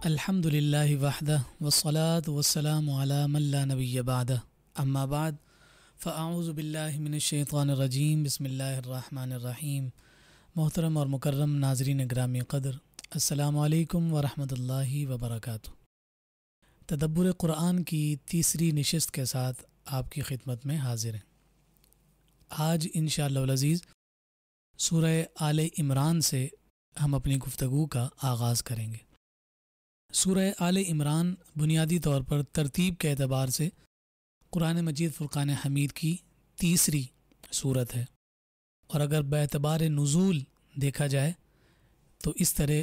الحمدللہ وحدہ والصلاة والسلام علی من لا نبی بعدہ اما بعد فاعوذ باللہ من الشیطان الرجیم بسم اللہ الرحمن الرحیم۔ محترم اور مکرم ناظرین گرامی قدر، السلام علیکم ورحمۃ اللہ وبرکاتہ۔ تدبر قرآن کی تیسری نشست کے ساتھ آپ کی خدمت میں حاضر ہیں۔ آج انشاءاللہ العزیز سورہ آل عمران سے ہم اپنی گفتگو کا آغاز کریں گے۔ سورہ آل عمران بنیادی طور پر ترتیب کے اعتبار سے قرآن مجید فرقان حمید کی تیسری سورت ہے، اور اگر باعتبار نزول دیکھا جائے تو اس طرح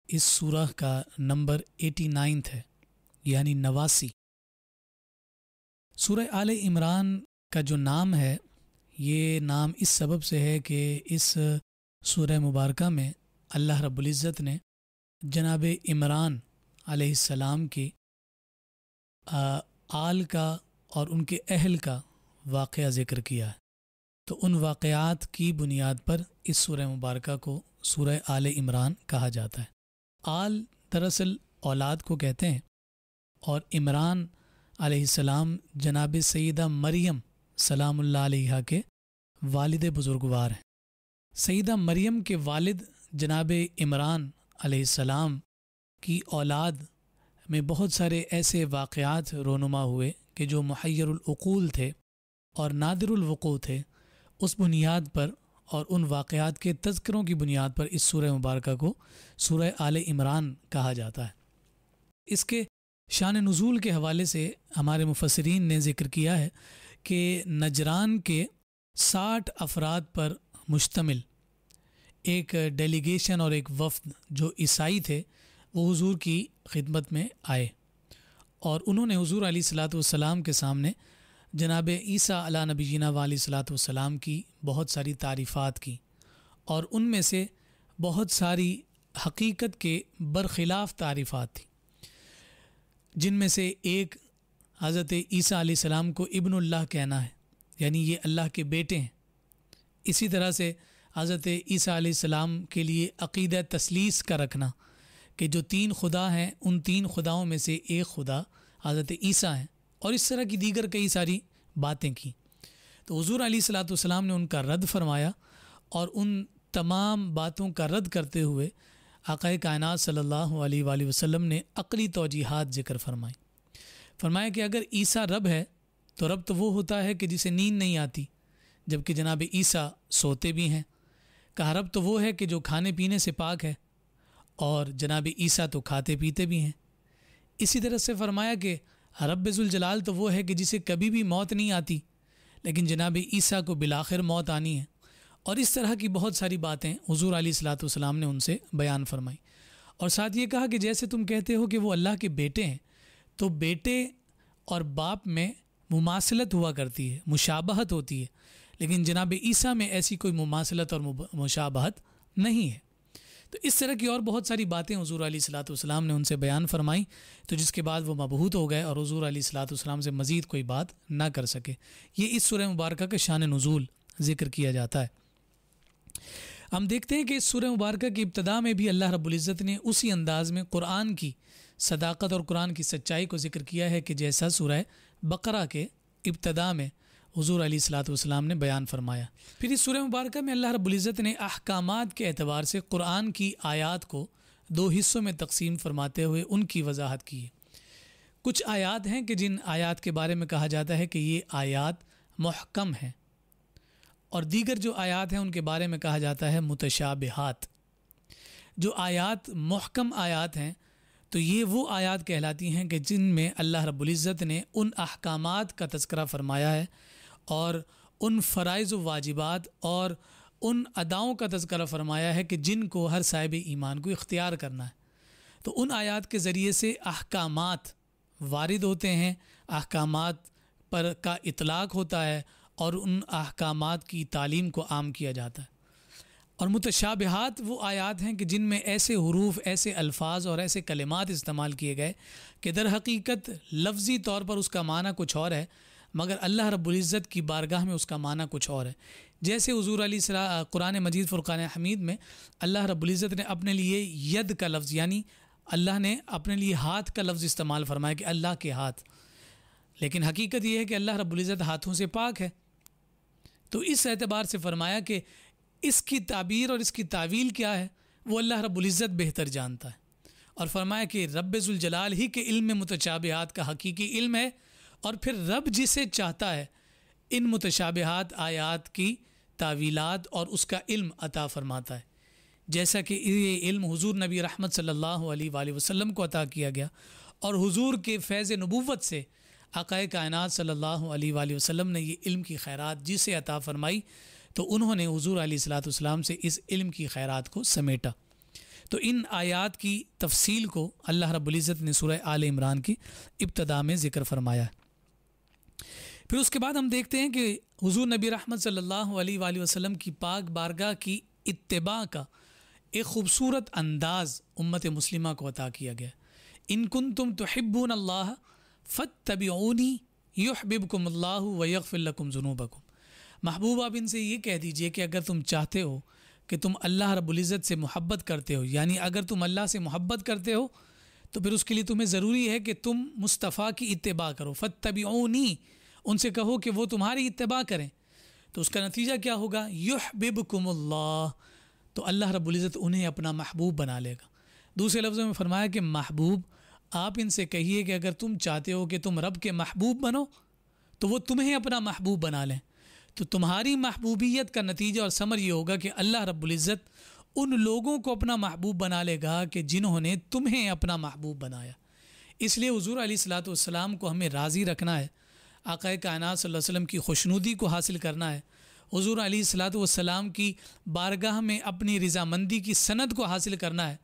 اس سورہ کا نمبر 89 ہے، یعنی 89۔ سورہ آل عمران کا جو نام ہے، یہ نام اس سبب سے ہے کہ اس سورہ مبارکہ میں اللہ رب العزت نے جناب عمران علیہ السلام کی آل کا اور ان کے اہل کا واقعہ ذکر کیا ہے، تو ان واقعات کی بنیاد پر اس سورہ مبارکہ کو سورہ آل عمران کہا جاتا ہے۔ آل دراصل اولاد کو کہتے ہیں، اور عمران علیہ السلام جناب سیدہ مریم سلام اللہ علیہا کے والد بزرگوار ہیں۔ سیدہ مریم کے والد جناب عمران علیہ السلام کی اولاد میں بہت سارے ایسے واقعات رونما ہوئے کہ جو محیر العقول تھے اور نادر الوقوع تھے۔ اس بنیاد پر اور ان واقعات کے تذکروں کی بنیاد پر اس سورہ مبارکہ کو سورہ آل عمران کہا جاتا ہے۔ اس کے شان نزول کے حوالے سے ہمارے مفسرین نے ذکر کیا ہے کہ نجران کے 60 افراد پر مشتمل ایک ڈیلیگیشن اور ایک وفد جو عیسائی تھے، وہ حضور کی خدمت میں آئے، اور انہوں نے حضور علیہ الصلاۃ والسلام کے سامنے جناب عیسیٰ علیہ نبینا علیہ الصلاۃ والسلام کی بہت ساری تعریفات کی، اور ان میں سے بہت ساری حقیقت کے برخلاف تعریفات تھیں، جن میں سے ایک حضرت عیسیٰ علیہ السلام کو ابن اللہ کہنا ہے، یعنی یہ اللہ کے بیٹے ہیں۔ اسی طرح سے حضرت عیسیٰ علیہ السلام کے لیے عقیدہ تثلیث کا رکھنا کہ جو 3 خدا ہیں، ان 3 خداؤں میں سے ایک خدا حضرت عیسیٰ ہیں، اور اس طرح کی دیگر کئی ساری باتیں کی۔ تو حضور علیہ الصلاۃ والسلام نے ان کا رد فرمایا، اور ان تمام باتوں کا رد کرتے ہوئے آقا کائنات صلی اللہ علیہ وآلہ وسلم نے عقلی توجیحات ذکر فرمایا کہ اگر عیسیٰ رب ہے تو رب تو وہ ہوتا ہے کہ جسے نیند نہیں آتی، جبکہ جناب عیسیٰ سوتے بھی ہیں۔ کہا رب تو وہ ہے کہ جو کھانے پینے سے پاک ہے، اور جناب عیسیٰ تو کھاتے پیتے بھی ہیں۔ اسی طرح سے فرمایا کہ رب ذوالجلال تو وہ ہے کہ جسے کبھی بھی موت نہیں آتی، لیکن جناب عیسیٰ کو بالآخر موت آنی ہے، اور اس طرح کی بہت ساری باتیں حضور علیہ الصلاۃ والسلام نے ان سے بیان فرمائی، اور ساتھ یہ کہا کہ جیسے تم کہتے ہو کہ وہ اللہ کے بیٹے ہیں، تو بیٹے اور باپ میں مماثلت ہوا کرتی ہے، مشابہت ہوتی ہے، لیکن جناب عیسیٰ میں ایسی کوئی مماثلت اور مشابہت نہیں ہے۔ تو اس طرح کی اور بہت ساری باتیں حضور علیہ الصلاۃ والسلام نے ان سے بیان فرمائی، تو جس کے بعد وہ مبہوت ہو گئے اور حضور علیہ الصلاۃ والسلام سے مزید کوئی بات نہ کر سکے۔ یہ اس سورہ مبارکہ کا شان نزول ذکر کیا جاتا ہے۔ ہم دیکھتے ہیں کہ اس سورہ مبارکہ کی ابتدا میں بھی اللہ رب العزت نے اسی انداز میں قرآن کی صداقت اور قرآن کی سچائی کو ذکر کیا ہے کہ جیسا سورہ بقرہ کے ابتدا میں حضور علیہ الصلاۃ والسلام نے بیان فرمایا۔ پھر اس سورہ مبارکہ میں اللہ رب العزت نے احکامات کے اعتبار سے قرآن کی آیات کو 2 حصوں میں تقسیم فرماتے ہوئے ان کی وضاحت کی ہے۔ کچھ آیات ہیں کہ جن آیات کے بارے میں کہا جاتا ہے کہ یہ آیات محکم ہیں، اور دیگر جو آیات ہیں ان کے بارے میں کہا جاتا ہے متشابہات۔ جو آیات محکم آیات ہیں تو یہ وہ آیات کہلاتی ہیں کہ جن میں اللہ رب العزت نے ان احکامات کا تذکرہ فرمایا ہے، اور ان فرائض و واجبات اور ان اداؤں کا تذکرہ فرمایا ہے کہ جن کو ہر صاحب ایمان کو اختیار کرنا ہے۔ تو ان آیات کے ذریعے سے احکامات وارد ہوتے ہیں، احکامات پر کا اطلاق ہوتا ہے، اور ان احکامات کی تعلیم کو عام کیا جاتا ہے۔ اور متشابہات وہ آیات ہیں کہ جن میں ایسے حروف، ایسے الفاظ اور ایسے کلمات استعمال کیے گئے کہ در حقیقت لفظی طور پر اس کا معنی کچھ اور ہے، مگر اللہ رب العزت کی بارگاہ میں اس کا معنی کچھ اور ہے۔ جیسے حضور علیہ السلام قرآن مجید فرقان حمید میں اللہ رب العزت نے اپنے لیے ید کا لفظ یعنی اللہ نے اپنے لیے ہاتھ کا لفظ استعمال فرمایا کہ اللہ کے ہاتھ، لیکن حقیقت یہ ہے کہ اللہ رب العزت ہاتھوں سے پاک ہے۔ تو اس اعتبار سے فرمایا کہ اس کی تعبیر اور اس کی تعویل کیا ہے وہ اللہ رب العزت بہتر جانتا ہے، اور فرمایا کہ رب ذوالجلال ہی کے علم میں متشابہات کا حقیقی علم ہے، اور پھر رب جسے چاہتا ہے ان متشابہات آیات کی تعویلات اور اس کا علم عطا فرماتا ہے، جیسا کہ یہ علم حضور نبی رحمت صلی اللہ علیہ وآلہ وسلم کو عطا کیا گیا، اور حضور کے فیض نبوت سے آقا کائنات صلی اللہ علیہ وآلہ وسلم نے یہ علم کی خیرات جسے عطا فرمائی، تو انہوں نے حضور علیہ الصلوۃ والسلام سے اس علم کی خیرات کو سمیٹا۔ تو ان آیات کی تفصیل کو اللہ رب العزت نے سورہ آل عمران کی ابتدا میں ذکر فرمایا ہے۔ پھر اس کے بعد ہم دیکھتے ہیں کہ حضور نبی رحمت صلی اللہ علیہ وآلہ وسلم کی پاک بارگاہ کی اتباع کا ایک خوبصورت انداز امت مسلمہ کو عطا کیا گیا۔ ان کنتم تحبون اللہ فاتبعونی یحببکم اللہ ویغفر لکم ذنوبکم۔ محبوب آپ ان سے یہ کہہ دیجئے کہ اگر تم چاہتے ہو کہ تم اللہ رب العزت سے محبت کرتے ہو، یعنی اگر تم اللہ سے محبت کرتے ہو تو پھر اس کے لیے تمہیں ضروری ہے کہ تم مصطفیٰ کی اتباع کرو۔ فاتبعونی، ان سے کہو کہ وہ تمہاری اتباع کریں، تو اس کا نتیجہ کیا ہوگا؟ یحببکم اللہ، تو اللہ رب العزت انہیں اپنا محبوب بنا لے گا۔ دوسرے لفظوں میں فرمایا کہ محبوب آپ ان سے کہیے کہ اگر تم چاہتے ہو کہ تم رب کے محبوب بنو تو وہ تمہیں اپنا محبوب بنا لیں، تو تمہاری محبوبیت کا نتیجہ اور ثمر یہ ہوگا کہ اللہ رب العزت ان لوگوں کو اپنا محبوب بنا لے گا کہ جنہوں نے تمہیں اپنا محبوب بنایا۔ اس لیے حضور علیہ الصلوۃ والسلام کو ہمیں راضی رکھنا ہے، آقا کائنات صلی اللہ علیہ وسلم کی خوشنودی کو حاصل کرنا ہے، حضور علیہ الصلوۃ والسلام کی بارگاہ میں اپنی رضامندی کی سند کو حاصل کرنا ہے،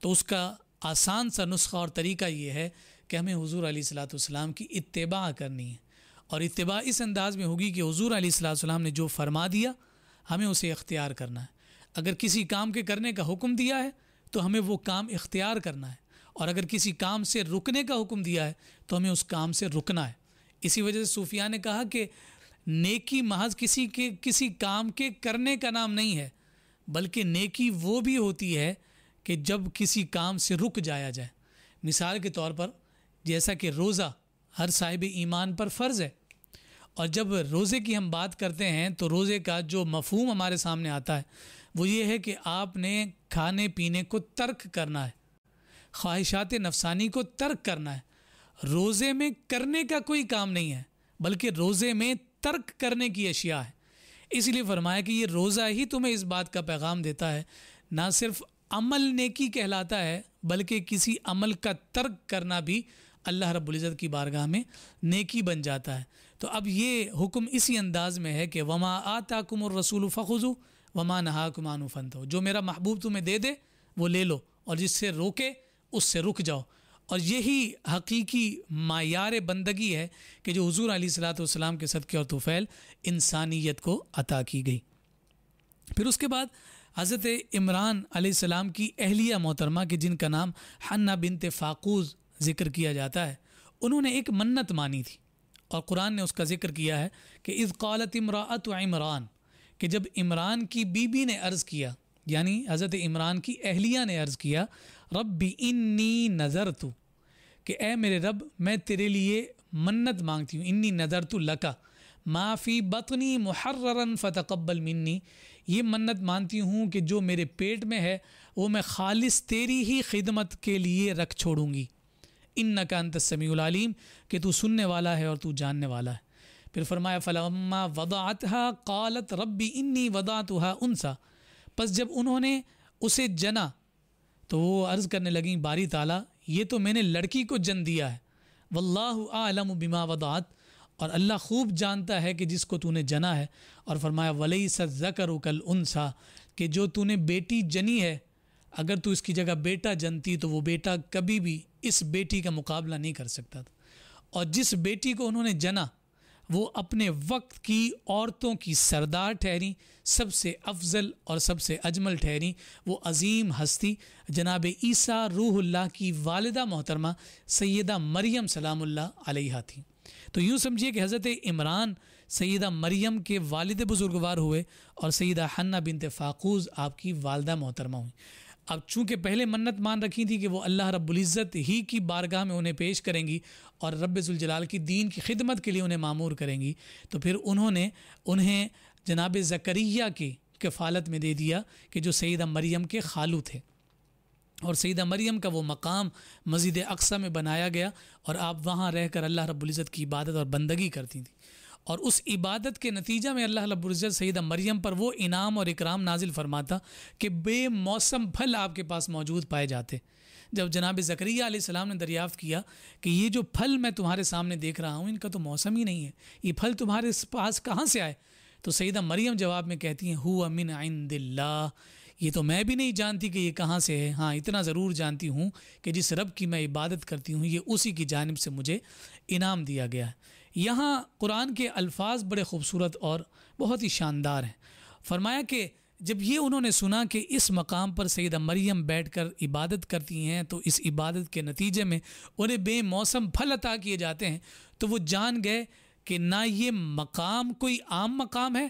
تو اس کا آسان سا نسخہ اور طریقہ یہ ہے کہ ہمیں حضور علیہ الصلوۃ والسلام کی اتباع کرنی ہے، اور اتباع اس انداز میں ہوگی کہ حضور علیہ الصلوۃ والسلام نے جو فرما دیا ہمیں اسے اختیار کرنا ہے۔ اگر کسی کام کے کرنے کا حکم دیا ہے تو ہمیں وہ کام اختیار کرنا ہے، اور اگر کسی کام سے رکنے کا حکم دیا ہے تو ہمیں اس کام سے رکنا ہے۔ اسی وجہ سے صوفیاء نے کہا کہ نیکی محض کسی کام کے کرنے کا نام نہیں ہے، بلکہ نیکی وہ بھی ہوتی ہے کہ جب کسی کام سے رک جایا جائے۔ مثال کے طور پر جیسا کہ روزہ ہر صاحب ایمان پر فرض ہے، اور جب روزے کی ہم بات کرتے ہیں تو روزے کا جو مفہوم ہمارے سامنے آتا ہے وہ یہ ہے کہ آپ نے کھانے پینے کو ترک کرنا ہے، خواہشات نفسانی کو ترک کرنا ہے۔ روزے میں کرنے کا کوئی کام نہیں ہے، بلکہ روزے میں ترک کرنے کی اشیاء ہے۔ اس لیے فرمایا کہ یہ روزہ ہی تمہیں اس بات کا پیغام دیتا ہے، نہ صرف عمل نیکی کہلاتا ہے بلکہ کسی عمل کا ترک کرنا بھی اللہ رب العزت کی بارگاہ میں نیکی بن جاتا ہے۔ تو اب یہ حکم اسی انداز میں ہے کہ وما آتاکم الرسول فخذوا وما نہاکم عنہ فانتہوا، جو میرا محبوب تمہیں دے دے وہ لے لو، اور جس سے روکے اس سے رک جاؤ۔ اور یہی حقیقی معیار بندگی ہے کہ جو حضور علیہ الصلوۃ والسلام کے صدقے اور طفیل انسانیت کو عطا کی گئی۔ پھر اس کے بعد حضرت عمران علیہ السلام کی اہلیہ محترمہ کہ جن کا نام حنہ بنت فاقوز ذکر کیا جاتا ہے، انہوں نے ایک منت مانی تھی، اور قرآن نے اس کا ذکر کیا ہے کہ اذ قالت امرأۃ عمران، کہ جب عمران کی بیوی نے عرض کیا، یعنی حضرت عمران کی اہلیہ نے عرض کیا، رب انی نذرت، کہ اے میرے رب میں تیرے لیے منت مانگتی ہوں، انی نذرت لک ما فی بطنی محررا فتقبل منی، یہ منت مانتی ہوں کہ جو میرے پیٹ میں ہے وہ میں خالص تیری ہی خدمت کے لیے رکھ چھوڑوں گی، انک انت السمیع العلیم، کہ تو سننے والا ہے اور تو جاننے والا ہے۔ پھر فرمایا فلما وضعتها قالت رب انی وضعتها انثی، پس جب انہوں نے اسے جنا تو وہ عرض کرنے لگیں باری تعالیٰ یہ تو میں نے لڑکی کو جن دیا ہے، واللہ اعلم بما وضعت، اور اللہ خوب جانتا ہے کہ جس کو تو نے جنا ہے۔ اور فرمایا ولیس الذکر کالانثی، کہ جو تو نے بیٹی جنی ہے اگر تو اس کی جگہ بیٹا جنتی تو وہ بیٹا کبھی بھی اس بیٹی کا مقابلہ نہیں کر سکتا تھا، اور جس بیٹی کو انہوں نے جنا وہ اپنے وقت کی عورتوں کی سردار ٹھہری، سب سے افضل اور سب سے اجمل ٹھہری، وہ عظیم ہستی جناب عیسیٰ روح اللہ کی والدہ محترمہ سیدہ مریم سلام اللہ علیہا تھیں۔ تو یوں سمجھیے کہ حضرت عمران سیدہ مریم کے والد بزرگوار ہوئے، اور سیدہ حنہ بنت فاقوز آپ کی والدہ محترمہ ہوئیں۔ اب چونکہ پہلے منت مان رکھی تھی کہ وہ اللہ رب العزت ہی کی بارگاہ میں انہیں پیش کریں گی اور رب ذوالجلال کی دین کی خدمت کے لیے انہیں معمور کریں گی، تو پھر انہوں نے انہیں جناب زکریا کی کفالت میں دے دیا کہ جو سیدہ مریم کے خالو تھے، اور سیدہ مریم کا وہ مقام مسجد اقصی میں بنایا گیا اور آپ وہاں رہ کر اللہ رب العزت کی عبادت اور بندگی کرتی تھیں، اور اس عبادت کے نتیجہ میں اللہ رب العزت سیدہ مریم پر وہ انعام اور اکرام نازل فرماتا کہ بے موسم پھل آپ کے پاس موجود پائے جاتے۔ جب جناب زکریا علیہ السلام نے دریافت کیا کہ یہ جو پھل میں تمہارے سامنے دیکھ رہا ہوں ان کا تو موسم ہی نہیں ہے، یہ پھل تمہارے پاس کہاں سے آئے؟ تو سیدہ مریم جواب میں کہتی ہیں ہوا من عند اللہ، یہ تو میں بھی نہیں جانتی کہ یہ کہاں سے ہے، ہاں اتنا ضرور جانتی ہوں کہ جس رب کی میں عبادت کرتی ہوں یہ اسی کی جانب سے مجھے انعام دیا گیا ہے۔ یہاں قرآن کے الفاظ بڑے خوبصورت اور بہت ہی شاندار ہیں۔ فرمایا کہ جب یہ انہوں نے سنا کہ اس مقام پر سیدہ مریم بیٹھ کر عبادت کرتی ہیں تو اس عبادت کے نتیجے میں انہیں بے موسم پھل عطا کیے جاتے ہیں، تو وہ جان گئے کہ نہ یہ مقام کوئی عام مقام ہے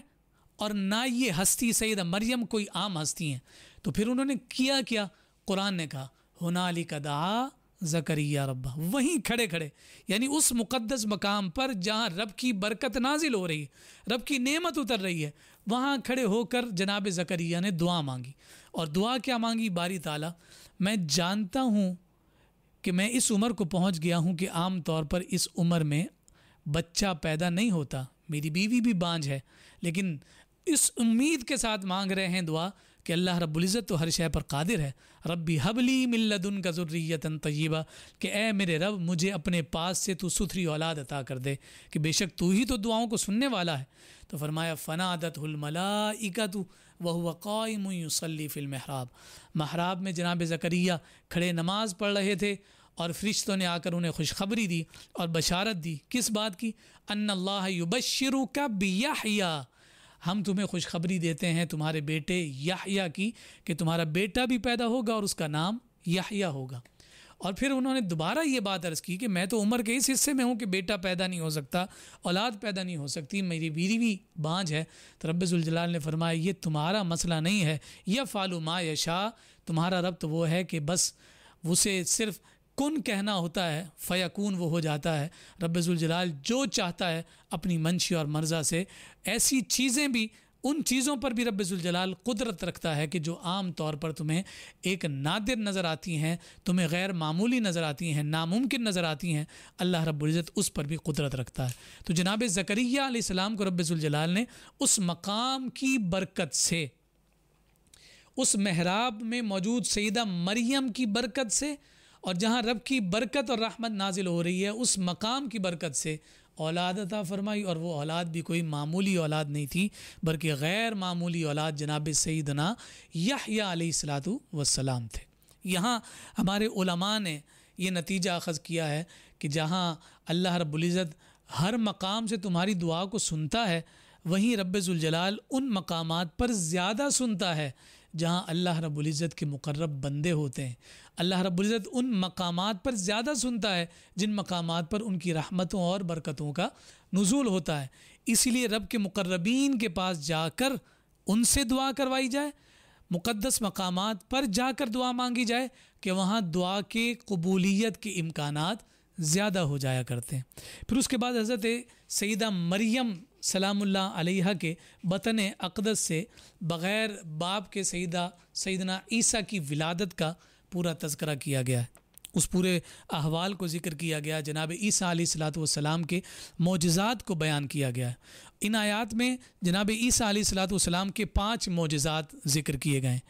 اور نہ یہ ہستی سیدہ مریم کوئی عام ہستی ہیں۔ تو پھر انہوں نے کیا قرآن نے کہا ہنالک دعا زکریا ربہ، وہیں کھڑے کھڑے، یعنی اس مقدس مقام پر جہاں رب کی برکت نازل ہو رہی ہے، رب کی نعمت اتر رہی ہے، وہاں کھڑے ہو کر جناب زکریا نے دعا مانگی۔ اور دعا کیا مانگی؟ باری تعالیٰ میں جانتا ہوں کہ میں اس عمر کو پہنچ گیا ہوں کہ عام طور پر اس عمر میں بچہ پیدا نہیں ہوتا، میری بیوی بھی بانجھ ہے، لیکن اس امید کے ساتھ مانگ رہے ہیں دعا کہ اللہ رب العزت تو ہر شے پر قادر ہے، ربی حبلی من لدنک ذریۃ طیبہ، کہ اے میرے رب مجھے اپنے پاس سے تو ستھری اولاد عطا کر دے، کہ بے شک تو ہی تو دعاؤں کو سننے والا ہے۔ تو فرمایا فنادتہ الملائکۃ وہو قائم یصلی فی المحراب، محراب میں جناب زکریا کھڑے نماز پڑھ رہے تھے اور فرشتوں نے آ کر انہیں خوشخبری دی اور بشارت دی، کس بات کی؟ ان اللہ یبشرک بیحییٰ، ہم تمہیں خوشخبری دیتے ہیں تمہارے بیٹے یحییٰ کی کہ تمہارا بیٹا بھی پیدا ہوگا اور اس کا نام یحییٰ ہوگا۔ اور پھر انہوں نے دوبارہ یہ بات عرض کی کہ میں تو عمر کے اس حصے میں ہوں کہ بیٹا پیدا نہیں ہو سکتا، اولاد پیدا نہیں ہو سکتی، میری بیوی بھی بانجھ ہے۔ تو رب ذوالجلال نے فرمایا یہ تمہارا مسئلہ نہیں ہے، یفعل ما یشاء، تمہارا رب تو وہ ہے کہ بس اسے صرف کن کہنا ہوتا ہے، فیکون وہ ہو جاتا ہے۔ رب ذوالجلال جو چاہتا ہے اپنی منشی اور مرضی سے، ایسی چیزیں بھی، ان چیزوں پر بھی رب ذوالجلال قدرت رکھتا ہے کہ جو عام طور پر تمہیں ایک نادر نظر آتی ہیں، تمہیں غیر معمولی نظر آتی ہیں، ناممکن نظر آتی ہیں، اللہ رب العزت اس پر بھی قدرت رکھتا ہے۔ تو جناب زکریا علیہ السلام کو رب ذوالجلال نے اس مقام کی برکت سے، اس محراب میں موجود سیدہ مریم کی برکت سے، اور جہاں رب کی برکت اور رحمت نازل ہو رہی ہے اس مقام کی برکت سے اولاد عطا فرمائی، اور وہ اولاد بھی کوئی معمولی اولاد نہیں تھی بلکہ غیر معمولی اولاد جناب سیدنا یحییٰ علیہ السلام تھے۔ یہاں ہمارے علماء نے یہ نتیجہ اخذ کیا ہے کہ جہاں اللہ رب العزت ہر مقام سے تمہاری دعا کو سنتا ہے، وہیں رب ذوالجلال ان مقامات پر زیادہ سنتا ہے جہاں اللہ رب العزت کے مقرب بندے ہوتے ہیں۔ اللہ رب العزت ان مقامات پر زیادہ سنتا ہے جن مقامات پر ان کی رحمتوں اور برکتوں کا نزول ہوتا ہے۔ اسی لیے رب کے مقربین کے پاس جا کر ان سے دعا کروائی جائے، مقدس مقامات پر جا کر دعا مانگی جائے کہ وہاں دعا کے قبولیت کے امکانات زیادہ ہو جایا کرتے ہیں۔ پھر اس کے بعد حضرت سیدہ مریم سلام اللہ علیہا کے بطن اقدس سے بغیر باپ کے سیدنا عیسیٰ کی ولادت کا پورا تذکرہ کیا گیا ہے، اس پورے احوال کو ذکر کیا گیا، جناب عیسیٰ علیہ السلام کے معجزات کو بیان کیا گیا ہے۔ ان آیات میں جناب عیسیٰ علیہ السلام کے 5 معجزات ذکر کیے گئے ہیں۔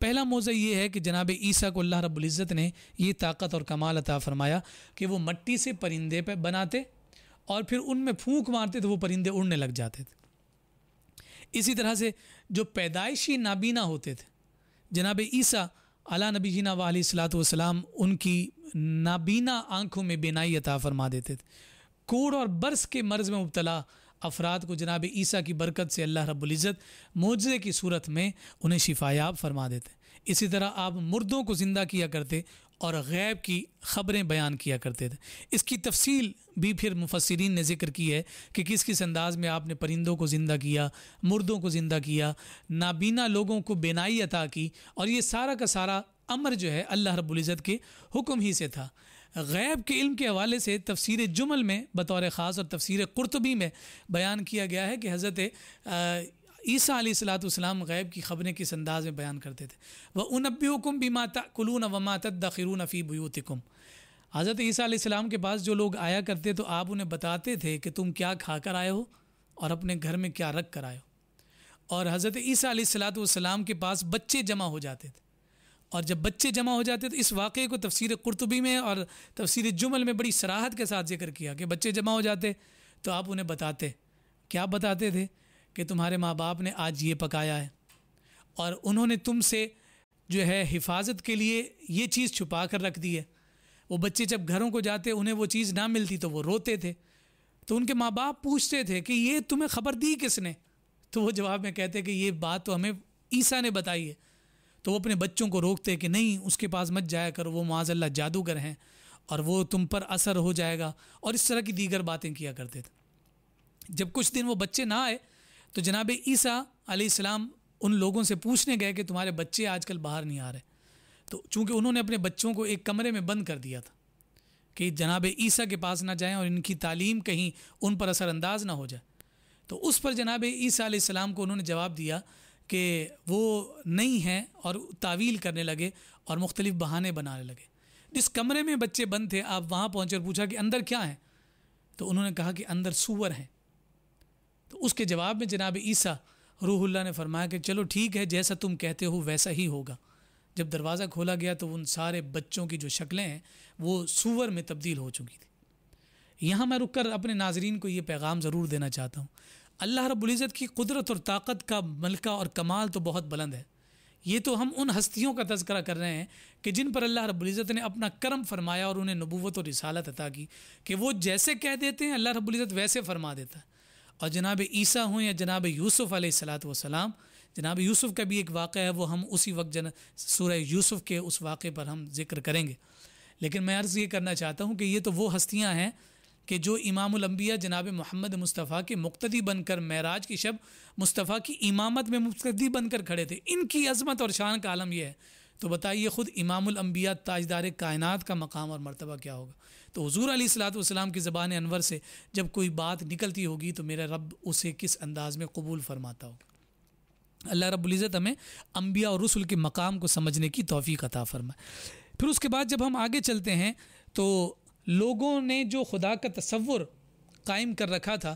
پہلا موضوع یہ ہے کہ جناب عیسیٰ کو اللہ رب العزت نے یہ طاقت اور کمال عطا فرمایا کہ وہ مٹی سے پرندے پہ بناتے اور پھر ان میں پھونک مارتے تو وہ پرندے اڑنے لگ جاتے تھے۔ اسی طرح سے جو پیدائشی نابینا ہوتے تھے، جناب عیسیٰ علیٰ نبی جینا و علیہ السلام ان کی نابینا آنکھوں میں بینائی عطا فرما دیتے تھے۔ کوڑ اور برس کے مرض میں مبتلا افراد کو جناب عیسیٰ کی برکت سے اللہ رب العزت معجزے کی صورت میں انہیں شفایاب فرما دیتے۔ اسی طرح آپ مردوں کو زندہ کیا کرتے اور غیب کی خبریں بیان کیا کرتے تھے۔ اس کی تفصیل بھی پھر مفسرین نے ذکر کی ہے کہ کس انداز میں آپ نے پرندوں کو زندہ کیا، مردوں کو زندہ کیا، نابینا لوگوں کو بینائی عطا کی، اور یہ سارا کا سارا امر جو ہے اللہ رب العزت کے حکم ہی سے تھا۔ غیب کے علم کے حوالے سے تفسیر جمل میں بطور خاص اور تفسیر قرطبی میں بیان کیا گیا ہے کہ حضرت عیسیٰ علیہ الصلاۃ والسلام غیب کی خبریں کس انداز میں بیان کرتے تھے۔ وَأُنَبِّئُكُم بِمَا تَأْكُلُونَ وَمَا تَدَّخِرُونَ فِي بُيُوتِكُم۔ حضرت عیسیٰ علیہ السلام کے پاس جو لوگ آیا کرتے تو آپ انہیں بتاتے تھے کہ تم کیا کھا کر آئے ہو اور اپنے گھر میں کیا رکھ کر آئے ہو۔ اور حضرت عیسیٰ علیہ الصلاۃ والسلام کے پاس بچے جمع ہو جاتے تھے، اور جب بچے جمع ہو جاتے تو اس واقعے کو تفسیر قرطبی میں اور تفسیر جمل میں بڑی صراحت کے ساتھ ذکر کیا کہ بچے جمع ہو جاتے تو آپ انہیں بتاتے، کیا بتاتے تھے کہ تمہارے ماں باپ نے آج یہ پکایا ہے، اور انہوں نے تم سے جو ہے حفاظت کے لیے یہ چیز چھپا کر رکھ دی ہے۔ وہ بچے جب گھروں کو جاتے انہیں وہ چیز نہ ملتی تو وہ روتے تھے، تو ان کے ماں باپ پوچھتے تھے کہ یہ تمہیں خبر دی کس نے؟ تو وہ جواب میں کہتے کہ یہ بات تو ہمیں عیسیٰ نے بتائی ہے۔ تو وہ اپنے بچوں کو روکتے کہ نہیں اس کے پاس مت جایا کرو، وہ معاذ اللہ جادوگر ہیں اور وہ تم پر اثر ہو جائے گا، اور اس طرح کی دیگر باتیں کیا کرتے تھے۔ جب کچھ دن وہ بچے نہ آئے تو جناب عیسیٰ علیہ السلام ان لوگوں سے پوچھنے گئے کہ تمہارے بچے آج کل باہر نہیں آ رہے، تو چونکہ انہوں نے اپنے بچوں کو ایک کمرے میں بند کر دیا تھا کہ جناب عیسیٰ کے پاس نہ جائیں اور ان کی تعلیم کہیں ان پر اثر انداز نہ ہو جائے، تو اس پر جناب عیسیٰ علیہ السلام کو انہوں نے جواب دیا کہ وہ نہیں ہیں، اور تعویل کرنے لگے اور مختلف بہانے بنانے لگے۔ جس کمرے میں بچے بند تھے آپ وہاں پہنچے اور پوچھا کہ اندر کیا ہے، تو انہوں نے کہا کہ اندر سور ہیں۔ تو اس کے جواب میں جناب عیسیٰ روح اللہ نے فرمایا کہ چلو ٹھیک ہے، جیسا تم کہتے ہو ویسا ہی ہوگا۔ جب دروازہ کھولا گیا تو ان سارے بچوں کی جو شکلیں ہیں وہ سور میں تبدیل ہو چکی تھی۔ یہاں میں رک کر اپنے ناظرین کو یہ پیغام ضرور دینا چاہتا ہوں، اللہ رب العزت کی قدرت اور طاقت کا ملکہ اور کمال تو بہت بلند ہے۔ یہ تو ہم ان ہستیوں کا تذکرہ کر رہے ہیں کہ جن پر اللہ رب العزت نے اپنا کرم فرمایا اور انہیں نبوت اور رسالت عطا کی کہ وہ جیسے کہہ دیتے ہیں اللہ رب العزت ویسے فرما دیتا ہے۔ اور جناب عیسیٰ ہوں یا جناب یوسف علیہ الصلاۃ والسلام، جناب یوسف کا بھی ایک واقعہ ہے، وہ ہم اسی وقت سورہ یوسف کے اس واقعے پر ہم ذکر کریں گے، لیکن میں عرض یہ کرنا چاہتا ہوں کہ یہ تو وہ ہستیاں ہیں کہ جو امام الانبیاء جناب محمد مصطفیٰ کے مقتدی بن کر معراج کی شب مصطفیٰ کی امامت میں مقتدی بن کر کھڑے تھے، ان کی عظمت اور شان کا عالم یہ ہے، تو بتائیے خود امام الانبیاء تاجدار کائنات کا مقام اور مرتبہ کیا ہوگا۔ تو حضور علیہ الصلاۃ والسلام کی زبان انور سے جب کوئی بات نکلتی ہوگی تو میرا رب اسے کس انداز میں قبول فرماتا ہوگا۔ اللہ رب العزت ہمیں انبیاء اور رسل کے مقام کو سمجھنے کی توفیق عطا فرمائے۔ پھر اس کے بعد جب ہم آگے چلتے ہیں تو لوگوں نے جو خدا کا تصور قائم کر رکھا تھا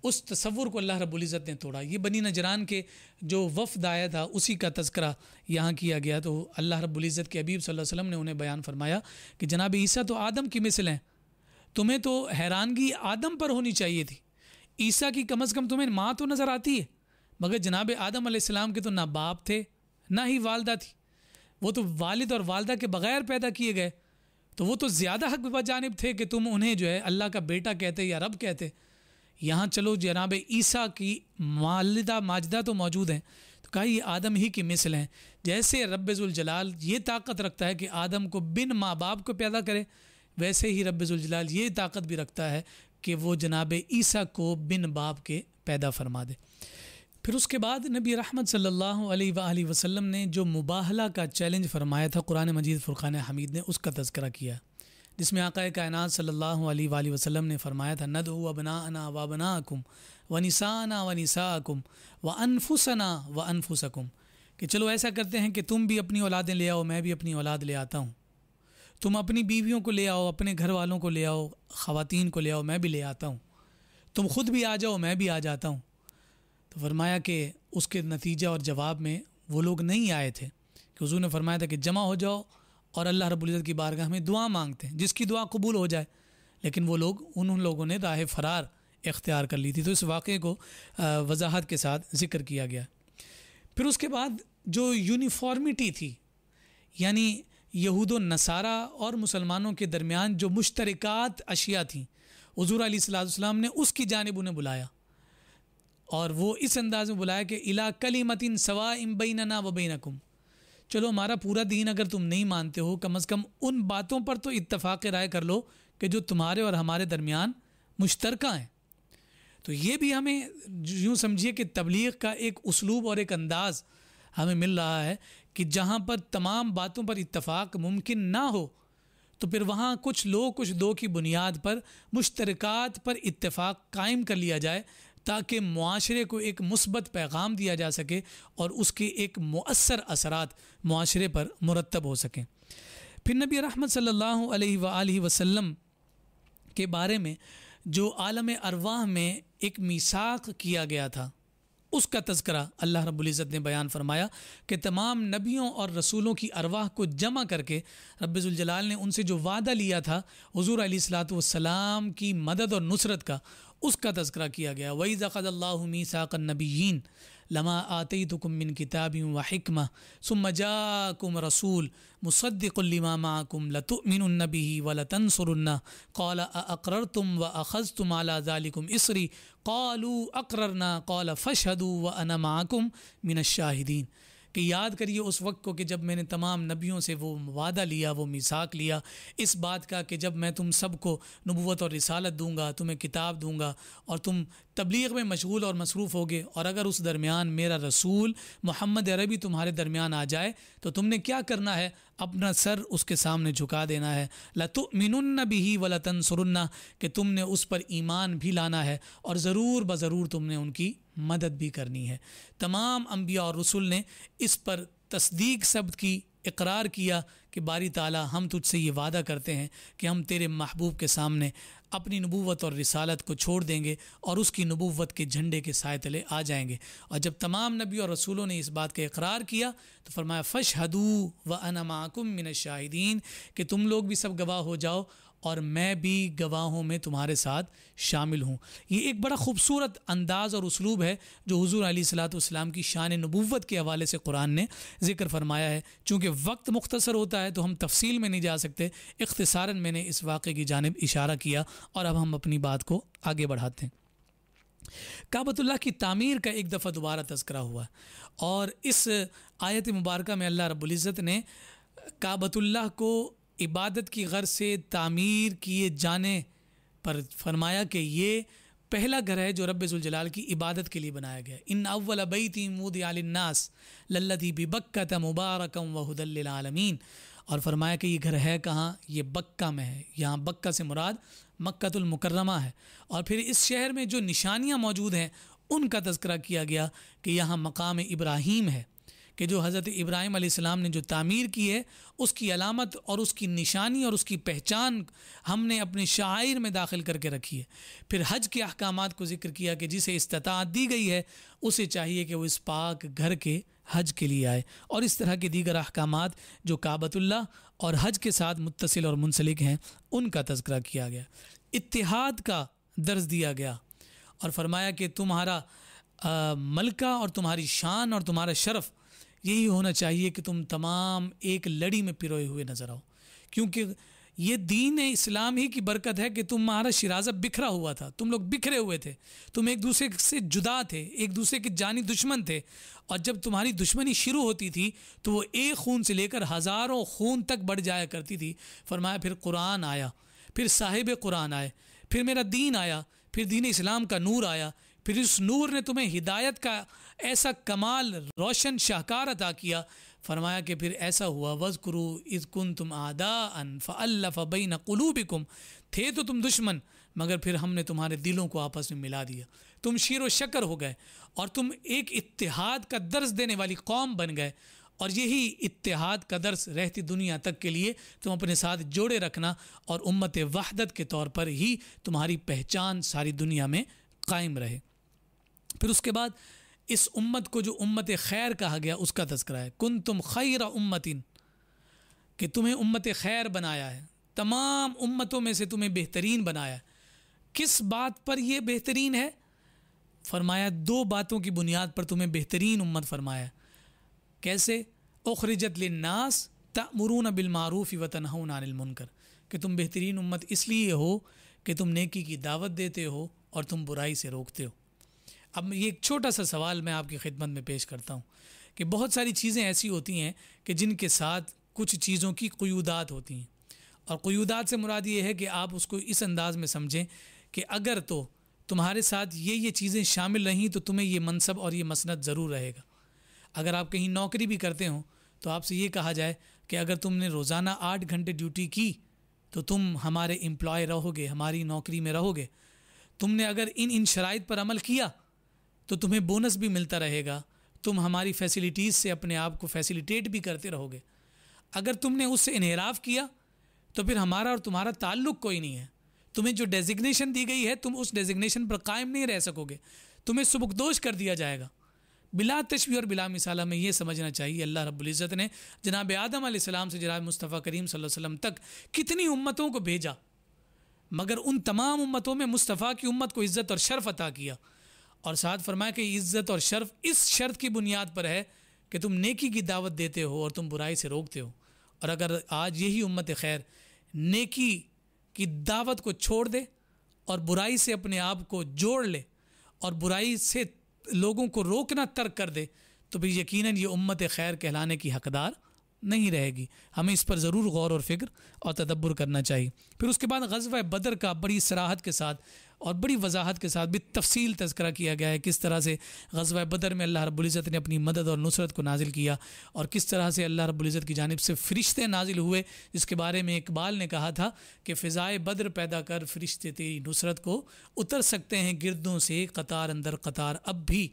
اس تصور کو اللہ رب العزت نے توڑا۔ یہ بنی نجران کے جو وفد آیا تھا اسی کا تذکرہ یہاں کیا گیا، تو اللہ رب العزت کے حبیب صلی اللہ علیہ وسلم نے انہیں بیان فرمایا کہ جناب عیسیٰ تو آدم کی مثل ہیں، تمہیں تو حیرانگی آدم پر ہونی چاہیے تھی، عیسیٰ کی کم از کم تمہیں ماں تو نظر آتی ہے، مگر جناب آدم علیہ السلام کے تو نہ باپ تھے نہ ہی والدہ تھی، وہ تو والد اور والدہ کے بغیر پیدا کیے گئے، تو وہ تو زیادہ حق بجانب تھے کہ تم انہیں جو ہے اللہ کا بیٹا کہتے یا رب کہتے۔ یہاں چلو جناب عیسیٰ کی والدہ ماجدہ تو موجود ہیں، تو کہا یہ آدم ہی کی مثل ہیں، جیسے رب ذوالجلال یہ طاقت رکھتا ہے کہ آدم کو بن ماں باپ کو پیدا کرے، ویسے ہی رب ذوالجلال یہ طاقت بھی رکھتا ہے کہ وہ جناب عیسیٰ کو بن باپ کے پیدا فرما دے۔ پھر اس کے بعد نبی رحمت صلی اللہ علیہ وآلہ وسلم نے جو مباہلہ کا چیلنج فرمایا تھا قرآن مجید فرقان حمید نے اس کا تذکرہ کیا، جس میں آقا کائنات صلی اللہ علیہ وآلہ وسلم نے فرمایا تھا ندعو ابناءنا وابناءکم ونساءنا ونساءکم وانفسنا وانفسکم، کہ چلو ایسا کرتے ہیں کہ تم بھی اپنی اولادیں لے آؤ، میں بھی اپنی اولاد لے آتا ہوں، تم اپنی بیویوں کو لے آؤ، اپنے گھر والوں کو لے آؤ، خواتین کو لے آؤ، میں بھی لے آتا ہوں، تم خود بھی آ جاؤ میں بھی آ جاتا ہوں۔ تو فرمایا کہ اس کے نتیجہ اور جواب میں وہ لوگ نہیں آئے تھے، کہ حضور نے فرمایا تھا کہ جمع ہو جاؤ اور اللہ رب العزت کی بارگاہ میں دعا مانگتے ہیں، جس کی دعا قبول ہو جائے، لیکن وہ لوگ ان لوگوں نے راہ فرار اختیار کر لی تھی، تو اس واقعے کو وضاحت کے ساتھ ذکر کیا گیا۔ پھر اس کے بعد جو یونیفارمٹی تھی، یعنی یہود و نصارہ اور مسلمانوں کے درمیان جو مشترکات اشیاء تھیں، حضور علیہ الصلوۃ والسلام نے اس کی جانب انہیں بلایا، اور وہ اس انداز میں بلایا کہ الی کلمۃ سواء بیننا و بینکم، چلو ہمارا پورا دین اگر تم نہیں مانتے ہو، کم از کم ان باتوں پر تو اتفاق رائے کر لو کہ جو تمہارے اور ہمارے درمیان مشترکہ ہیں۔ تو یہ بھی ہمیں یوں سمجھیے کہ تبلیغ کا ایک اسلوب اور ایک انداز ہمیں مل رہا ہے کہ جہاں پر تمام باتوں پر اتفاق ممکن نہ ہو تو پھر وہاں کچھ لوگ کچھ دو کی بنیاد پر مشترکات پر اتفاق قائم کر لیا جائے تاکہ معاشرے کو ایک مثبت پیغام دیا جا سکے اور اس کے ایک مؤثر اثرات معاشرے پر مرتب ہو سکیں۔ پھر نبی رحمت صلی اللہ علیہ وآلہ وسلم کے بارے میں جو عالم ارواح میں ایک میثاق کیا گیا تھا اس کا تذکرہ اللہ رب العزت نے بیان فرمایا کہ تمام نبیوں اور رسولوں کی ارواح کو جمع کر کے رب ذوالجلال نے ان سے جو وعدہ لیا تھا حضور علیہ الصلاۃ والسلام کی مدد اور نصرت کا، اس کا تذکرہ کیا گیا۔ وَإِذْ أَخَذَ اللَّهُ مِيثَاقَ النَّبِيِّينَ لَمَا آتَيْتُكُم مِّن كِتَابٍ وَحِكْمَةٍ ثُمَّ جَاءَكُمْ رَسُولٌ مُصَدِّقٌ لِّمَا مَعَكُمْ لَتُؤْمِنُنَّ بِهِ وَلَتَنصُرُنَّهُ قَالَ أَأَقْرَرْتُمْ وَأَخَذْتُمْ عَلَىٰ ذَلِكُمْ إِصْرِي قَالُوا أَقْرَرْنَا قَالَ فَاشْهَدُوا وَأَنَا مَعَكُمْ مِنَ الشَّاهِدِينَ کہ یاد کریے اس وقت کو کہ جب میں نے تمام نبیوں سے وہ وعدہ لیا، وہ میثاق لیا اس بات کا کہ جب میں تم سب کو نبوت اور رسالت دوں گا، تمہیں کتاب دوں گا اور تم تبلیغ میں مشغول اور مصروف ہوگے، اور اگر اس درمیان میرا رسول محمد عربی تمہارے درمیان آ جائے تو تم نے کیا کرنا ہے؟ اپنا سر اس کے سامنے جھکا دینا ہے۔ لَتُؤْمِنُنَّ بِهِ وَلَتَنصُرُنَّهُ کہ تم نے اس پر ایمان بھی لانا ہے اور ضرور بضرور تم نے ان کی مدد بھی کرنی ہے۔ تمام انبیاء اور رسول نے اس پر تصدیق ثبت کی، اقرار کیا کہ باری تعالیٰ ہم تجھ سے یہ وعدہ کرتے ہیں کہ ہم تیرے محبوب کے سامنے اپنی نبوت اور رسالت کو چھوڑ دیں گے اور اس کی نبوت کے جھنڈے کے سائے تلے آ جائیں گے۔ اور جب تمام نبی اور رسولوں نے اس بات کا اقرار کیا تو فرمایا فَاشْهَدُوا وَأَنَا مَعَكُمْ مِنَ الشَّاهِدِينَ کہ تم لوگ بھی سب گواہ ہو جاؤ اور میں بھی گواہوں میں تمہارے ساتھ شامل ہوں۔ یہ ایک بڑا خوبصورت انداز اور اسلوب ہے جو حضور علیہ الصلاۃ والسلام کی شان نبوت کے حوالے سے قرآن نے ذکر فرمایا ہے۔ چونکہ وقت مختصر ہوتا ہے تو ہم تفصیل میں نہیں جا سکتے، اختصاراً میں نے اس واقعے کی جانب اشارہ کیا اور اب ہم اپنی بات کو آگے بڑھاتے ہیں۔ کعبۃ اللہ کی تعمیر کا ایک دفعہ دوبارہ تذکرہ ہوا اور اس آیت مبارکہ میں اللہ رب العزت نے کعبۃ اللہ کو عبادت کی غرض سے تعمیر کیے جانے پر فرمایا کہ یہ پہلا گھر ہے جو رب ذوالجلال کی عبادت کے لیے بنایا گیا ہے۔ ان اول بیت وضع للناس للذی ببکۃ مبارکا وہدی للعالمین، اور فرمایا کہ یہ گھر ہے کہاں؟ یہ بکہ میں ہے۔ یہاں بکہ سے مراد مکۃ المکرمہ ہے، اور پھر اس شہر میں جو نشانیاں موجود ہیں ان کا تذکرہ کیا گیا کہ یہاں مقام ابراہیم ہے کہ جو حضرت ابراہیم علیہ السلام نے جو تعمیر کی ہے اس کی علامت اور اس کی نشانی اور اس کی پہچان ہم نے اپنے شعائر میں داخل کر کے رکھی ہے۔ پھر حج کے احکامات کو ذکر کیا کہ جسے استطاعت دی گئی ہے اسے چاہیے کہ وہ اس پاک گھر کے حج کے لیے آئے، اور اس طرح کے دیگر احکامات جو کعبۃ اللہ اور حج کے ساتھ متصل اور منسلک ہیں ان کا تذکرہ کیا گیا۔ اتحاد کا درس دیا گیا اور فرمایا کہ تمہارا ملکہ اور تمہاری شان اور تمہارا شرف یہی ہونا چاہیے کہ تم تمام ایک لڑی میں پروئے ہوئے نظر آؤ، کیونکہ یہ دین اسلام ہی کی برکت ہے کہ تمہارا شرازہ بکھرا ہوا تھا، تم لوگ بکھرے ہوئے تھے، تم ایک دوسرے سے جدا تھے، ایک دوسرے کے جانی دشمن تھے، اور جب تمہاری دشمنی شروع ہوتی تھی تو وہ ایک خون سے لے کر ہزاروں خون تک بڑھ جایا کرتی تھی۔ فرمایا پھر قرآن آیا، پھر صاحب قرآن آئے، پھر میرا دین آیا، پھر دین اسلام کا نور آیا، پھر اس نور نے تمہیں ہدایت کا ایسا کمال روشن شاہکار عطا کیا۔ فرمایا کہ پھر ایسا ہوا وَاذْكُرُوا إِذْ كُنْتُمْ أَعْدَاءً فَأَلَّفَ بَيْنَ قُلُوبِكُمْ، تھے تو تم دشمن مگر پھر ہم نے تمہارے دلوں کو آپس میں ملا دیا، تم شیر و شکر ہو گئے اور تم ایک اتحاد کا درس دینے والی قوم بن گئے، اور یہی اتحاد کا درس رہتی دنیا تک کے لیے تم اپنے ساتھ جوڑے رکھنا، اور امت وحدت کے طور پر ہی تمہاری پہچان ساری دنیا میں قائم رہے۔ پھر اس کے بعد اس امت کو جو امت خیر کہا گیا اس کا تذکرہ ہے، کنتم خیر امتن، کہ تمہیں امت خیر بنایا ہے، تمام امتوں میں سے تمہیں بہترین بنایا ہے۔ کس بات پر یہ بہترین ہے؟ فرمایا دو باتوں کی بنیاد پر تمہیں بہترین امت فرمایا۔ کیسے؟ اخرجت للناس تأمرون بالمعروف وتنہون عن المنکر، کہ تم بہترین امت اس لیے ہو کہ تم نیکی کی دعوت دیتے ہو اور تم برائی سے روکتے ہو۔ اب یہ ایک چھوٹا سا سوال میں آپ کی خدمت میں پیش کرتا ہوں کہ بہت ساری چیزیں ایسی ہوتی ہیں کہ جن کے ساتھ کچھ چیزوں کی قیودات ہوتی ہیں، اور قیودات سے مراد یہ ہے کہ آپ اس کو اس انداز میں سمجھیں کہ اگر تو تمہارے ساتھ یہ چیزیں شامل رہیں تو تمہیں یہ منصب اور یہ مسند ضرور رہے گا۔ اگر آپ کہیں نوکری بھی کرتے ہوں تو آپ سے یہ کہا جائے کہ اگر تم نے روزانہ 8 گھنٹے ڈیوٹی کی تو تم ہمارے امپلائی رہو گے، ہماری نوکری میں رہو گے، تم نے اگر ان شرائط پر عمل کیا تو تمہیں بونس بھی ملتا رہے گا، تم ہماری فیسلٹیز سے اپنے آپ کو فیسیلیٹیٹ بھی کرتے رہو گے۔ اگر تم نے اس سے انحراف کیا تو پھر ہمارا اور تمہارا تعلق کوئی نہیں ہے، تمہیں جو ڈیزگنیشن دی گئی ہے تم اس ڈیزگنیشن پر قائم نہیں رہ سکو گے، تمہیں سبکدوش کر دیا جائے گا۔ بلا تشبیہ اور بلا مثالہ میں یہ سمجھنا چاہیے اللہ رب العزت نے جناب آدم علیہ السلام سے جناب مصطفیٰ کریم صلی اللہ علیہ وسلم تک کتنی امتوں کو بھیجا، مگر ان تمام امتوں میں مصطفیٰ کی امت کو عزت اور شرف عطا کیا، اور ساتھ فرمایا کہ عزت اور شرف اس شرط کی بنیاد پر ہے کہ تم نیکی کی دعوت دیتے ہو اور تم برائی سے روکتے ہو۔ اور اگر آج یہی امت خیر نیکی کی دعوت کو چھوڑ دے اور برائی سے اپنے آپ کو جوڑ لے اور برائی سے لوگوں کو روکنا ترک کر دے تو پھر یقیناً یہ امت خیر کہلانے کی حقدار نہیں رہے گی۔ ہمیں اس پر ضرور غور اور فکر اور تدبر کرنا چاہیے۔ پھر اس کے بعد غزوہ بدر کا بڑی صراحت کے ساتھ اور بڑی وضاحت کے ساتھ بھی تفصیل تذکرہ کیا گیا ہے، کس طرح سے غزوہ بدر میں اللہ رب العزت نے اپنی مدد اور نصرت کو نازل کیا، اور کس طرح سے اللہ رب العزت کی جانب سے فرشتے نازل ہوئے، جس کے بارے میں اقبال نے کہا تھا کہ فضائے بدر پیدا کر فرشتے تیری نصرت کو اتر سکتے ہیں گردوں سے قطار اندر قطار اب بھی۔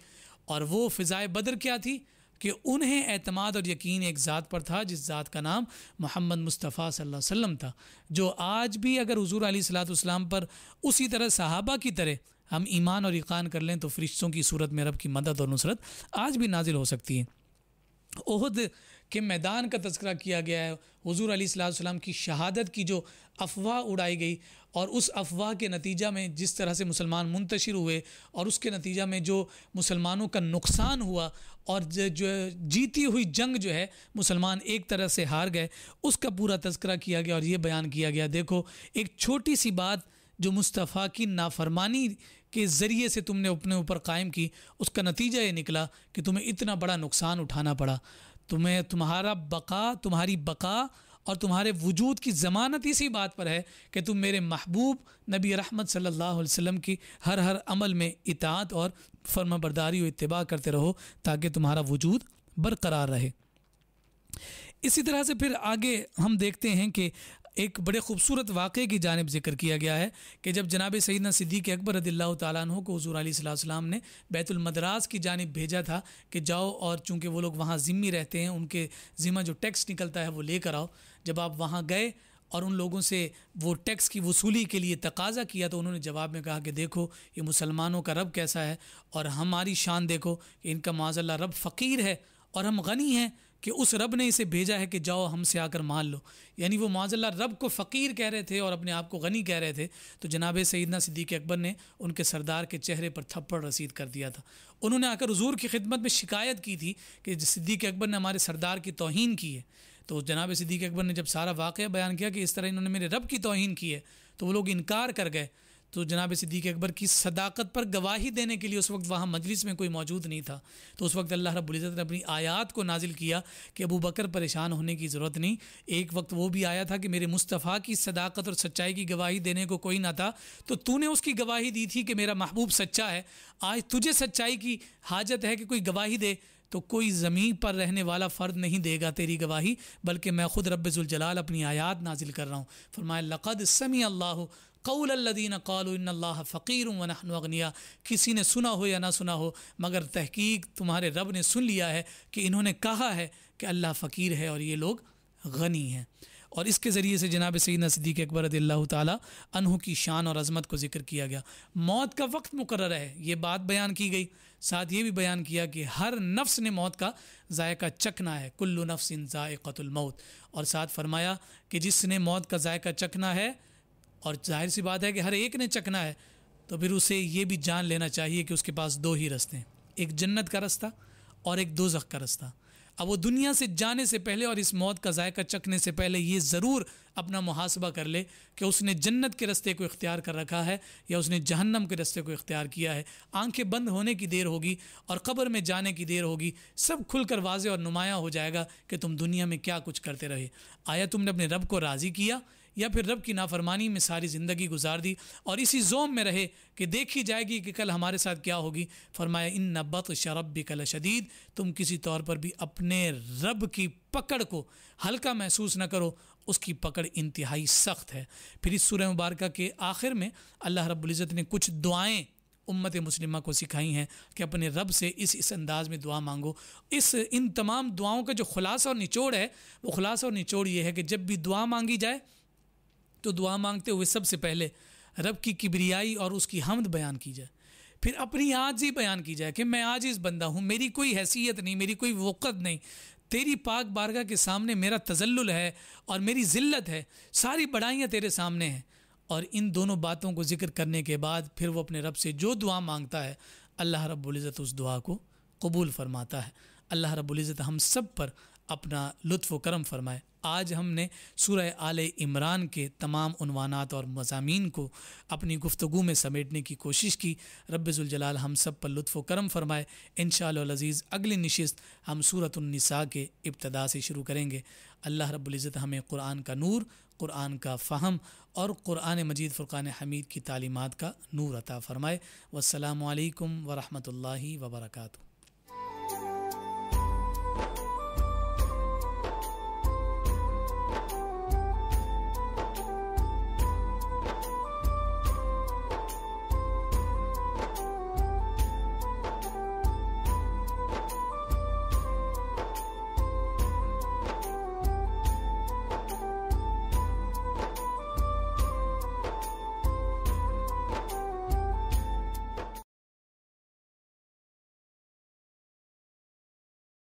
اور وہ فضائے بدر کیا تھی کہ انہیں اعتماد اور یقین ایک ذات پر تھا جس ذات کا نام محمد مصطفیٰ صلی اللہ علیہ وسلم تھا، جو آج بھی اگر حضور علیہ الصلوۃ والسلام پر اسی طرح صحابہ کی طرح ہم ایمان اور یقین کر لیں تو فرشتوں کی صورت میں رب کی مدد اور نصرت آج بھی نازل ہو سکتی ہے۔ احد کے میدان کا تذکرہ کیا گیا ہے، حضور علیہ الصلوۃ والسلام کی شہادت کی جو افواہ اڑائی گئی اور اس افواہ کے نتیجہ میں جس طرح سے مسلمان منتشر ہوئے اور اس کے نتیجہ میں جو مسلمانوں کا نقصان ہوا اور جو جیتی ہوئی جنگ جو ہے مسلمان ایک طرح سے ہار گئے، اس کا پورا تذکرہ کیا گیا اور یہ بیان کیا گیا دیکھو ایک چھوٹی سی بات جو مصطفیٰ کی نافرمانی کے ذریعے سے تم نے اپنے اوپر قائم کی، اس کا نتیجہ یہ نکلا کہ تمہیں اتنا بڑا نقصان اٹھانا پڑا۔ تمہاری بقا اور تمہارے وجود کی ضمانت اسی بات پر ہے کہ تم میرے محبوب نبی رحمت صلی اللہ علیہ وسلم کی ہر عمل میں اطاعت اور فرما برداری و اتباع کرتے رہو تاکہ تمہارا وجود برقرار رہے۔ اسی طرح سے پھر آگے ہم دیکھتے ہیں کہ ایک بڑے خوبصورت واقعے کی جانب ذکر کیا گیا ہے کہ جب جناب سیدنا صدیق اکبر رضی اللہ تعالیٰ عنہ کو حضور علیہ الصلوۃ والسلام نے بیت المدراس کی جانب بھیجا تھا کہ جاؤ اور چونکہ وہ لوگ وہاں ذمہ رہتے ہیں، ان کے ذمہ جو ٹیکس نکلتا ہے وہ لے کر آؤ۔ جب آپ وہاں گئے اور ان لوگوں سے وہ ٹیکس کی وصولی کے لیے تقاضا کیا تو انہوں نے جواب میں کہا کہ دیکھو یہ مسلمانوں کا رب کیسا ہے اور ہماری شان دیکھو کہ ان کا معاذ اللہ رب فقیر ہے اور ہم غنی ہیں کہ اس رب نے اسے بھیجا ہے کہ جاؤ ہم سے آ کر مال لو۔ یعنی وہ معاذ اللہ رب کو فقیر کہہ رہے تھے اور اپنے آپ کو غنی کہہ رہے تھے، تو جناب سیدنا صدیق اکبر نے ان کے سردار کے چہرے پر تھپڑ رسید کر دیا تھا۔ انہوں نے آ کر حضور کی خدمت میں شکایت کی تھی کہ صدیق اکبر نے ہمارے سردار کی توہین کی ہے۔ تو جناب صدیق اکبر نے جب سارا واقعہ بیان کیا کہ اس طرح انہوں نے میرے رب کی توہین کی ہے تو وہ لوگ انکار کر گئے۔ تو جناب صدیق اکبر کی صداقت پر گواہی دینے کے لیے اس وقت وہاں مجلس میں کوئی موجود نہیں تھا، تو اس وقت اللہ رب العزت نے اپنی آیات کو نازل کیا کہ ابو بکر پریشان ہونے کی ضرورت نہیں، ایک وقت وہ بھی آیا تھا کہ میرے مصطفیٰ کی صداقت اور سچائی کی گواہی دینے کو کوئی نہ تھا، تو نے اس کی گواہی دی تھی کہ میرا محبوب سچا ہے، آج تجھے سچائی کی حاجت ہے کہ کوئی گواہی دے، تو کوئی زمین پر رہنے والا فرد نہیں دے گا تیری گواہی، بلکہ میں خود رب ذوالجلال اپنی آیات نازل کر رہا ہوں۔ فرمایا لقد سمع اللہ قول الذین قالوا ان اللہ فقیر ونحن اغنیاء، کسی نے سنا ہو یا نہ سنا ہو مگر تحقیق تمہارے رب نے سن لیا ہے کہ انہوں نے کہا ہے کہ اللہ فقیر ہے اور یہ لوگ غنی ہیں۔ اور اس کے ذریعے سے جناب سیدنا صدیق اکبر رضی اللہ تعالیٰ عنہ کی شان اور عظمت کو ذکر کیا گیا۔ موت کا وقت مقرر ہے، یہ بات بیان کی گئی، ساتھ یہ بھی بیان کیا کہ ہر نفس نے موت کا ذائقہ چکھنا ہے، کل نفس ذائقۃ الموت، اور ساتھ فرمایا کہ جس نے موت کا ذائقہ چکھنا ہے، اور ظاہر سی بات ہے کہ ہر ایک نے چکھنا ہے، تو پھر اسے یہ بھی جان لینا چاہیے کہ اس کے پاس دو ہی رستے ہیں، ایک جنت کا رستہ اور ایک دوزخ کا رستہ۔ اب وہ دنیا سے جانے سے پہلے اور اس موت کا ذائقہ چکھنے سے پہلے یہ ضرور اپنا محاسبہ کر لے کہ اس نے جنت کے رستے کو اختیار کر رکھا ہے یا اس نے جہنم کے رستے کو اختیار کیا ہے۔ آنکھیں بند ہونے کی دیر ہوگی اور قبر میں جانے کی دیر ہوگی، سب کھل کر واضح اور نمایاں ہو جائے گا کہ تم دنیا میں کیا کچھ کرتے رہے۔ آیا تم نے اپنے رب کو راضی کیا یا پھر رب کی نافرمانی میں ساری زندگی گزار دی اور اسی زوم میں رہے کہ دیکھی جائے گی کہ کل ہمارے ساتھ کیا ہوگی، فرمایا ان بطش ربک لشدید، تم کسی طور پر بھی اپنے رب کی پکڑ کو ہلکا محسوس نہ کرو، اس کی پکڑ انتہائی سخت ہے۔ پھر اس سورہ مبارکہ کے آخر میں اللہ رب العزت نے کچھ دعائیں امت مسلمہ کو سکھائی ہیں کہ اپنے رب سے اس انداز میں دعا مانگو۔ ان تمام دعاؤں کا جو خلاصہ اور نچوڑ ہے، وہ خلاصہ اور نچوڑ یہ ہے کہ جب بھی دعا مانگی جائے تو دعا مانگتے ہوئے سب سے پہلے رب کی کبریائی اور اس کی حمد بیان کی جائے، پھر اپنی عاجزی بیان کی جائے کہ میں عاجز بندہ ہوں، میری کوئی حیثیت نہیں، میری کوئی وقت نہیں، تیری پاک بارگاہ کے سامنے میرا تذلل ہے اور میری ذلت ہے، ساری بڑائیاں تیرے سامنے ہیں۔ اور ان دونوں باتوں کو ذکر کرنے کے بعد پھر وہ اپنے رب سے جو دعا مانگتا ہے، اللہ رب العزت اس دعا کو قبول فرماتا ہے۔ اللہ رب العزت ہم سب پر اپنا لطف و کرم فرمائے۔ آج ہم نے سورہ آل عمران کے تمام عنوانات اور مضامین کو اپنی گفتگو میں سمیٹنے کی کوشش کی۔ رب ذوالجلال ہم سب پر لطف و کرم فرمائے۔ انشاءاللہ العزیز اگلی نشست ہم سورۃ النساء کے ابتدا سے شروع کریں گے۔ اللہ رب العزت ہمیں قرآن کا نور، قرآن کا فہم اور قرآن مجید فرقان حمید کی تعلیمات کا نور عطا فرمائے۔ والسلام علیکم ورحمۃ اللہ وبرکاتہ۔